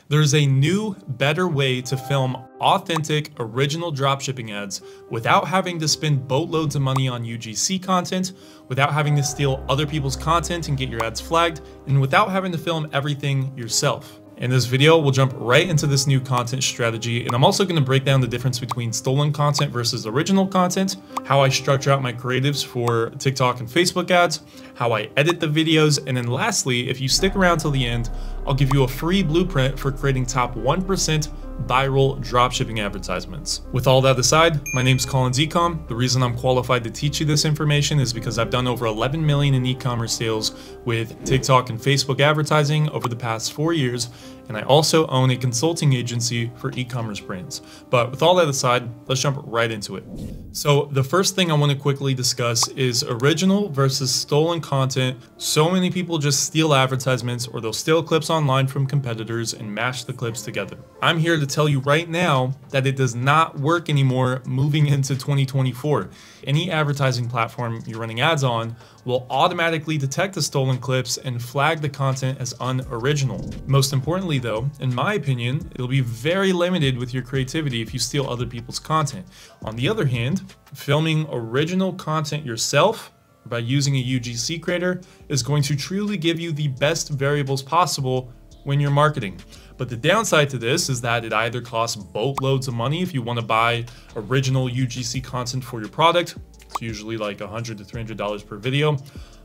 There's a new, better way to film authentic, original dropshipping ads without having to spend boatloads of money on UGC content, without having to steal other people's content and get your ads flagged, and without having to film everything yourself. In this video, we'll jump right into this new content strategy, and I'm also going to break down the difference between stolen content versus original content, how I structure out my creatives for TikTok and Facebook ads, how I edit the videos, and then lastly, if you stick around till the end, I'll give you a free blueprint for creating top 1% viral dropshipping advertisements. With all that aside, my name's Ecom. The reason I'm qualified to teach you this information is because I've done over 11 million in e-commerce sales with TikTok and Facebook advertising over the past 4 years, and I also own a consulting agency for e-commerce brands. But with all that aside, let's jump right into it. So the first thing I want to quickly discuss is original versus stolen content. So many people just steal advertisements, or they'll steal clips online from competitors and mash the clips together. I'm here to tell you right now that it does not work anymore moving into 2024. Any advertising platform you're running ads on will automatically detect the stolen clips and flag the content as unoriginal. Most importantly though, in my opinion, it'll be very limited with your creativity if you steal other people's content. On the other hand, filming original content yourself by using a UGC creator is going to truly give you the best variables possible when you're marketing. But the downside to this is that it either costs boatloads of money if you want to buy original UGC content for your product. It's usually like $100 to $300 per video.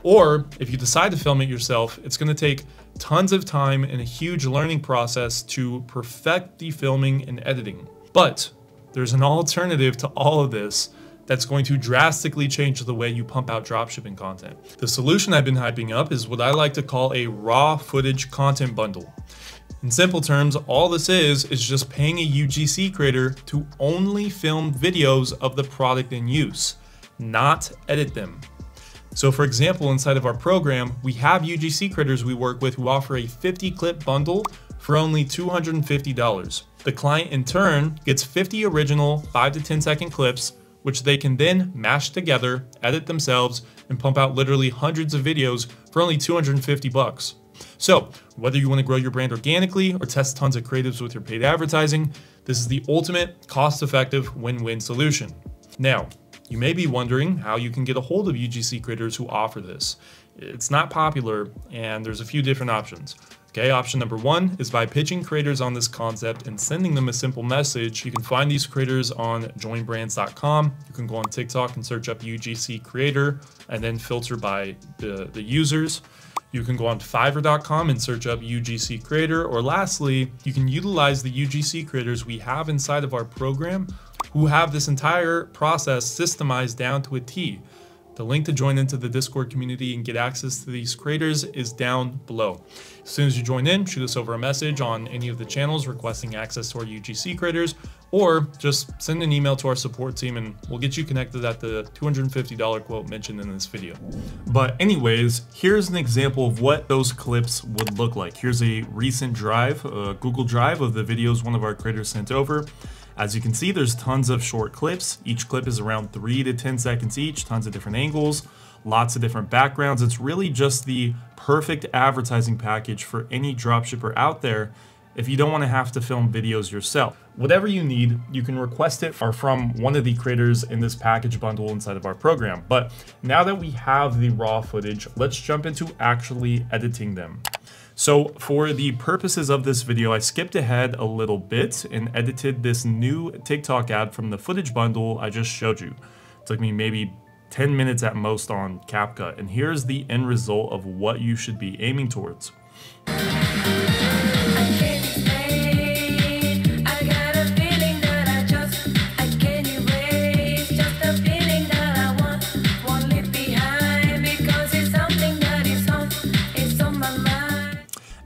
Or if you decide to film it yourself, it's going to take tons of time and a huge learning process to perfect the filming and editing. But there's an alternative to all of this that's going to drastically change the way you pump out dropshipping content. The solution I've been hyping up is what I like to call a raw footage content bundle. In simple terms, all this is just paying a UGC creator to only film videos of the product in use, not edit them. So for example, inside of our program, we have UGC creators we work with who offer a 50 clip bundle for only $250. The client in turn gets 50 original 5 to 10 second clips, which they can then mash together, edit themselves, and pump out literally hundreds of videos for only $250. So whether you want to grow your brand organically or test tons of creatives with your paid advertising, this is the ultimate cost-effective win-win solution. Now, you may be wondering how you can get a hold of UGC creators who offer this. It's not popular, and there's a few different options. Okay, option number one is by pitching creators on this concept and sending them a simple message. You can find these creators on joinbrands.com. You can go on TikTok and search up UGC creator and then filter by the users. You can go on Fiverr.com and search up UGC creator, or lastly, you can utilize the UGC creators we have inside of our program who have this entire process systemized down to a T. The link to join into the Discord community and get access to these creators is down below. As soon as you join in, shoot us over a message on any of the channels requesting access to our UGC creators, or just send an email to our support team and we'll get you connected at the $250 quote mentioned in this video. But anyways, here's an example of what those clips would look like. Here's a recent drive, a Google Drive of the videos one of our creators sent over. As you can see, there's tons of short clips. Each clip is around 3 to 10 seconds each, tons of different angles, lots of different backgrounds. It's really just the perfect advertising package for any dropshipper out there if you don't want to have to film videos yourself. Whatever you need, you can request it from one of the creators in this package bundle inside of our program. But now that we have the raw footage, let's jump into actually editing them. So for the purposes of this video, I skipped ahead a little bit and edited this new TikTok ad from the footage bundle I just showed you. It took me maybe 10 minutes at most on CapCut, and here's the end result of what you should be aiming towards.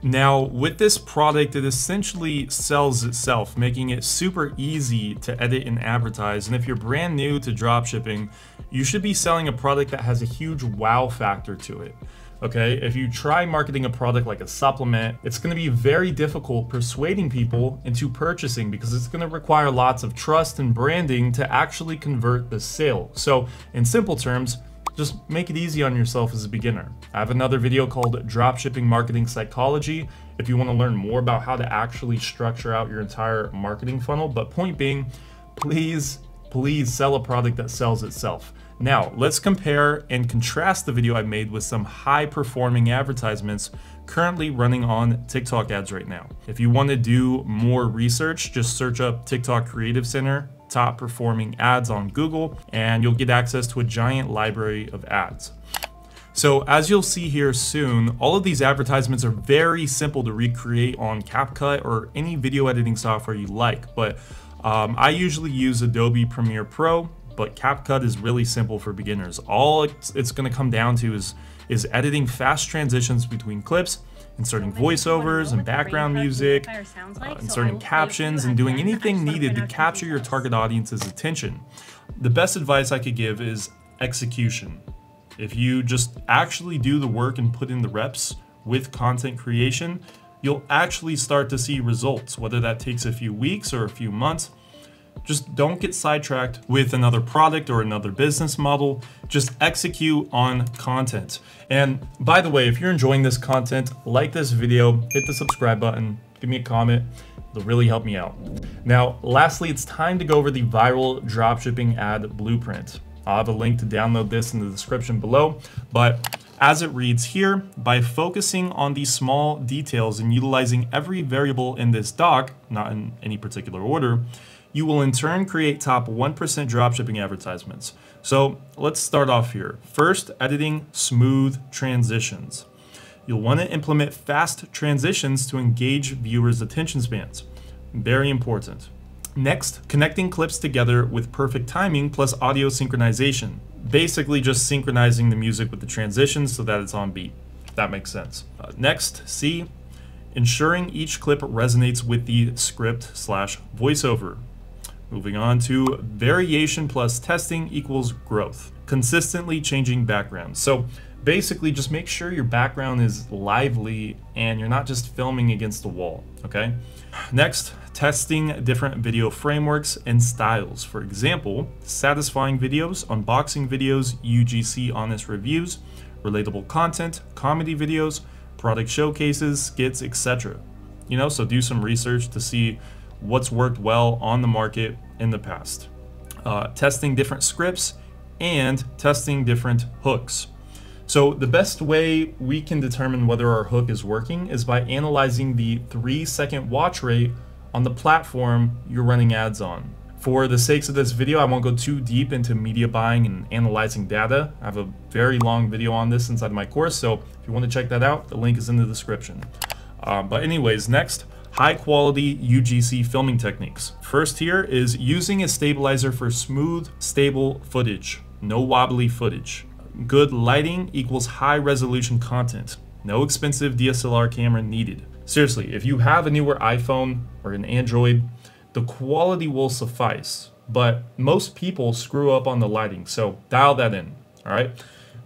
Now, with this product, it essentially sells itself, making it super easy to edit and advertise. And if you're brand new to dropshipping, you should be selling a product that has a huge wow factor to it. Okay, if you try marketing a product like a supplement, it's going to be very difficult persuading people into purchasing because it's going to require lots of trust and branding to actually convert the sale. So in simple terms, just make it easy on yourself as a beginner. I have another video called Dropshipping Marketing Psychology. if you want to learn more about how to actually structure out your entire marketing funnel. But point being, please sell a product that sells itself. Now, let's compare and contrast the video I made with some high performing advertisements currently running on TikTok ads right now. If you want to do more research, just search up TikTok Creative Center, top performing ads on Google, and you'll get access to a giant library of ads. So as you'll see here soon, all of these advertisements are very simple to recreate on CapCut or any video editing software you like, but I usually use Adobe Premiere Pro, but CapCut is really simple for beginners. All it's going to come down to is editing fast transitions between clips, inserting voiceovers and background music, inserting captions, and doing anything needed to capture your target audience's attention. The best advice I could give is execution. If you just actually do the work and put in the reps with content creation, you'll actually start to see results, whether that takes a few weeks or a few months. Just don't get sidetracked with another product or another business model. Just execute on content. And by the way, if you're enjoying this content, like this video, hit the subscribe button, give me a comment. It'll really help me out. Now, lastly, it's time to go over the viral dropshipping ad blueprint. I'll have a link to download this in the description below, but as it reads here, by focusing on these small details and utilizing every variable in this doc, not in any particular order, you will in turn create top 1% dropshipping advertisements. So let's start off here. First, editing smooth transitions. You'll want to implement fast transitions to engage viewers' attention spans. Very important. Next, connecting clips together with perfect timing plus audio synchronization. Basically just synchronizing the music with the transitions so that it's on beat, if that makes sense. Next, C, ensuring each clip resonates with the script/voiceover. Moving on to variation plus testing equals growth. Consistently changing backgrounds. So basically just make sure your background is lively and you're not just filming against the wall, okay? Next, testing different video frameworks and styles. For example, satisfying videos, unboxing videos, UGC honest reviews, relatable content, comedy videos, product showcases, skits, etc. You know, so do some research to see what's worked well on the market in the past. Testing different scripts and testing different hooks. So the best way we can determine whether our hook is working is by analyzing the 3-second watch rate on the platform you're running ads on. For the sakes of this video, I won't go too deep into media buying and analyzing data. I have a very long video on this inside my course, so if you want to check that out, the link is in the description. But anyways, next, high quality UGC filming techniques. First here is using a stabilizer for smooth, stable footage, no wobbly footage. Good lighting equals high resolution content. No expensive DSLR camera needed. Seriously, if you have a newer iPhone or an Android, the quality will suffice, but most people screw up on the lighting, so dial that in, all right?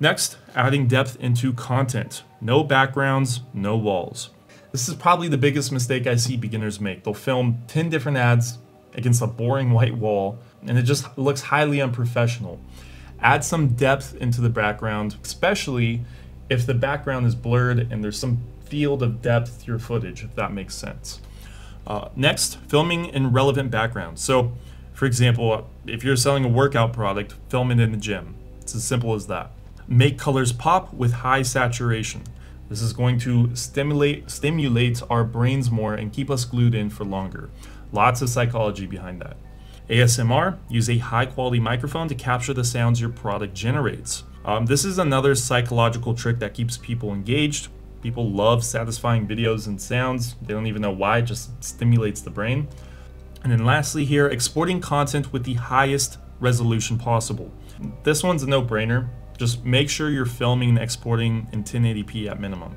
Next, adding depth into content. No backgrounds, no walls. This is probably the biggest mistake I see beginners make. They'll film 10 different ads against a boring white wall, and it just looks highly unprofessional. Add some depth into the background, especially if the background is blurred and there's some field of depth to your footage, if that makes sense. Next, filming in relevant backgrounds. So, for example, if you're selling a workout product, film it in the gym. It's as simple as that. Make colors pop with high saturation. This is going to stimulate our brains more and keep us glued in for longer. Lots of psychology behind that. ASMR, use a high quality microphone to capture the sounds your product generates. This is another psychological trick that keeps people engaged. People love satisfying videos and sounds. They don't even know why, it just stimulates the brain. And then lastly here, exporting content with the highest resolution possible. This one's a no-brainer. Just make sure you're filming and exporting in 1080p at minimum.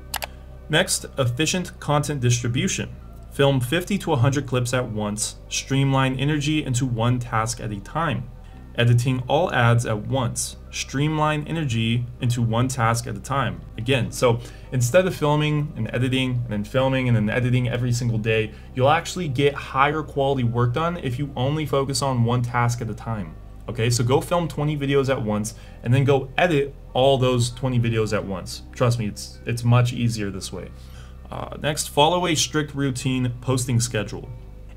Next, efficient content distribution. Film 50 to 100 clips at once. Streamline energy into one task at a time. Editing all ads at once. Streamline energy into one task at a time. Again, so instead of filming and editing and then filming and then editing every single day, you'll actually get higher quality work done if you only focus on one task at a time. Okay, so go film 20 videos at once and then go edit all those 20 videos at once. Trust me, it's much easier this way. Next, follow a strict routine posting schedule.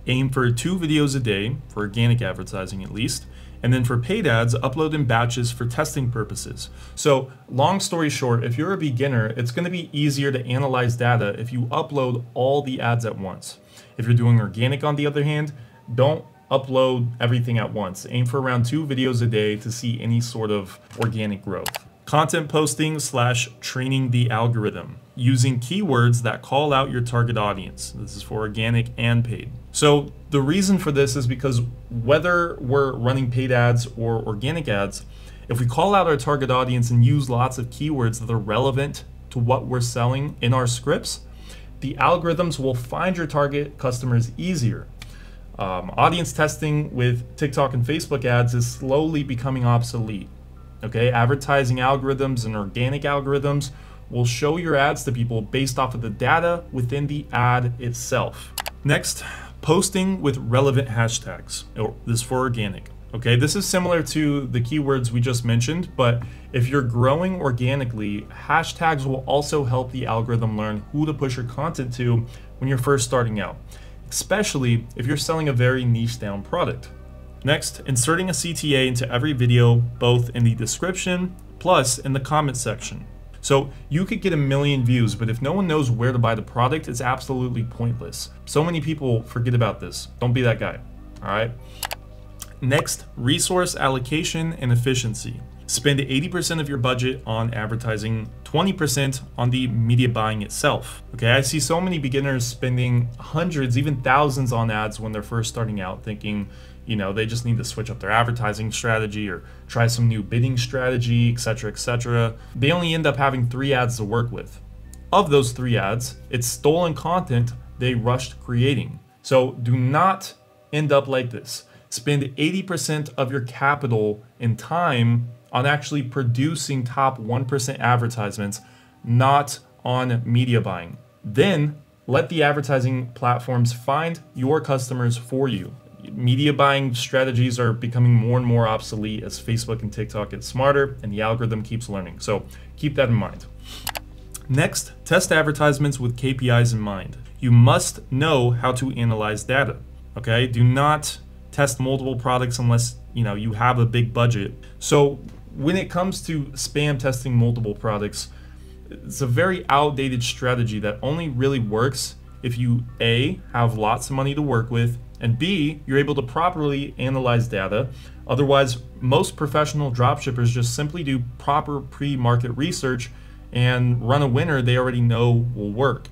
Aim for 2 videos a day, for organic advertising at least, and then for paid ads, upload in batches for testing purposes. So long story short, if you're a beginner, it's going to be easier to analyze data if you upload all the ads at once. If you're doing organic, on the other hand, don't upload everything at once. Aim for around 2 videos a day to see any sort of organic growth. Content posting / training the algorithm, using keywords that call out your target audience. This is for organic and paid. So the reason for this is because whether we're running paid ads or organic ads, if we call out our target audience and use lots of keywords that are relevant to what we're selling in our scripts, the algorithms will find your target customers easier. Audience testing with TikTok and Facebook ads is slowly becoming obsolete. Okay, advertising algorithms and organic algorithms will show your ads to people based off of the data within the ad itself. Next, posting with relevant hashtags. This is for organic. Okay, this is similar to the keywords we just mentioned, but if you're growing organically, hashtags will also help the algorithm learn who to push your content to when you're first starting out, especially if you're selling a very niche down product. Next, inserting a CTA into every video, both in the description plus in the comment section. So you could get 1 million views, but if no one knows where to buy the product, it's absolutely pointless. So many people forget about this. Don't be that guy, all right? Next, resource allocation and efficiency. Spend 80% of your budget on advertising, 20% on the media buying itself. Okay, I see so many beginners spending hundreds, even thousands on ads when they're first starting out, thinking, you know, they just need to switch up their advertising strategy or try some new bidding strategy, etc., etc. They only end up having 3 ads to work with. Of those 3 ads, it's stolen content they rushed creating. So do not end up like this. Spend 80% of your capital and time on actually producing top 1% advertisements, not on media buying. Then let the advertising platforms find your customers for you. Media buying strategies are becoming more and more obsolete as Facebook and TikTok get smarter and the algorithm keeps learning. So keep that in mind. Next, test advertisements with KPIs in mind. You must know how to analyze data. Okay, do not test multiple products unless you have a big budget. So when it comes to spam testing multiple products, it's a very outdated strategy that only really works if you A, have lots of money to work with, and B, you're able to properly analyze data. Otherwise, most professional dropshippers just simply do proper pre-market research and run a winner they already know will work.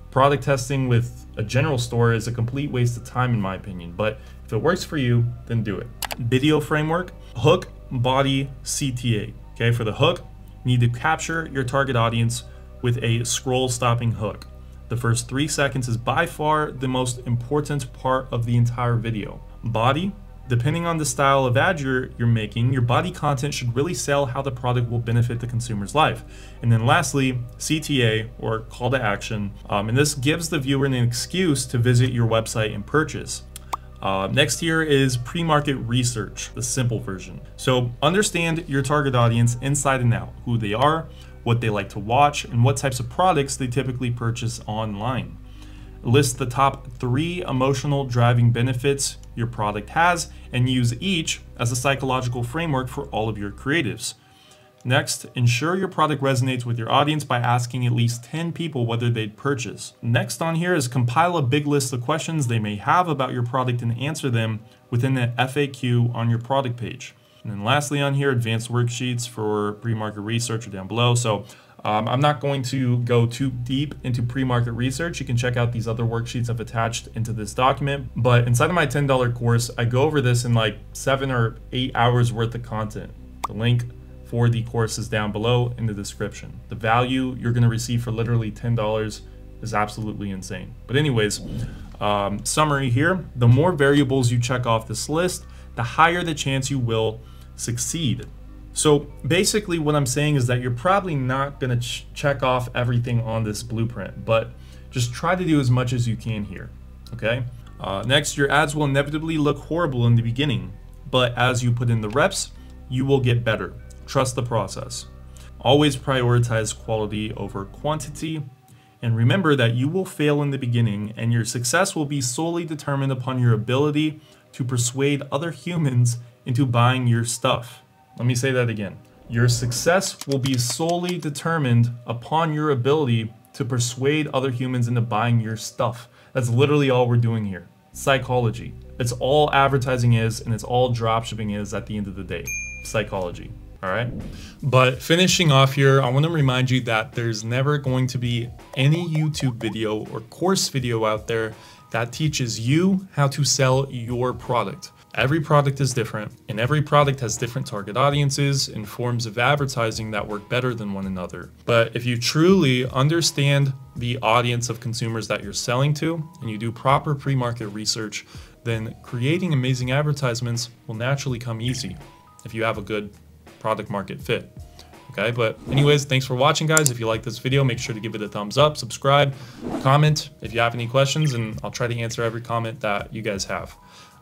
Product testing with a general store is a complete waste of time in my opinion, but if it works for you, then do it. Video framework, hook, body, CTA. Okay, for the hook, you need to capture your target audience with a scroll stopping hook. The first 3 seconds is by far the most important part of the entire video. Body, depending on the style of ad you're making, your body content should really sell how the product will benefit the consumer's life. And then lastly, CTA, or call to action, and this gives the viewer an excuse to visit your website and purchase. Next here is pre-market research, the simple version. So understand your target audience inside and out, who they are, what they like to watch, and what types of products they typically purchase online. List the top 3 emotional driving benefits your product has and use each as a psychological framework for all of your creatives. Next, ensure your product resonates with your audience by asking at least 10 people whether they'd purchase. Next on here is compile a big list of questions they may have about your product and answer them within the FAQ on your product page. And then lastly on here, advanced worksheets for pre-market research are down below. So I'm not going to go too deep into pre-market research. You can check out these other worksheets I've attached into this document. But inside of my $10 course, I go over this in like 7 or 8 hours worth of content. The link for the course is down below in the description. The value you're going to receive for literally $10 is absolutely insane. But anyways, summary here, the more variables you check off this list, the higher the chance you will succeed. So basically what I'm saying is that you're probably not going to check off everything on this blueprint, but just try to do as much as you can here, okay? Next, your ads will inevitably look horrible in the beginning, but as you put in the reps, you will get better. Trust the process. Always prioritize quality over quantity, And remember that you will fail in the beginning, and your success will be solely determined upon your ability to persuade other humans into buying your stuff. Let me say that again. Your success will be solely determined upon your ability to persuade other humans into buying your stuff. That's literally all we're doing here. Psychology. It's all advertising is, and it's all dropshipping is at the end of the day. Psychology. All right. But finishing off here, I want to remind you that there's never going to be any YouTube video or course video out there that teaches you how to sell your product. Every product is different, and every product has different target audiences and forms of advertising that work better than one another. But if you truly understand the audience of consumers that you're selling to, and you do proper pre-market research, then creating amazing advertisements will naturally come easy if you have a good product market fit. Okay, but anyways, thanks for watching, guys. If you like this video, make sure to give it a thumbs up, subscribe, comment if you have any questions, and I'll try to answer every comment that you guys have.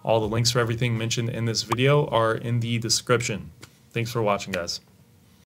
All the links for everything mentioned in this video are in the description. Thanks for watching, guys.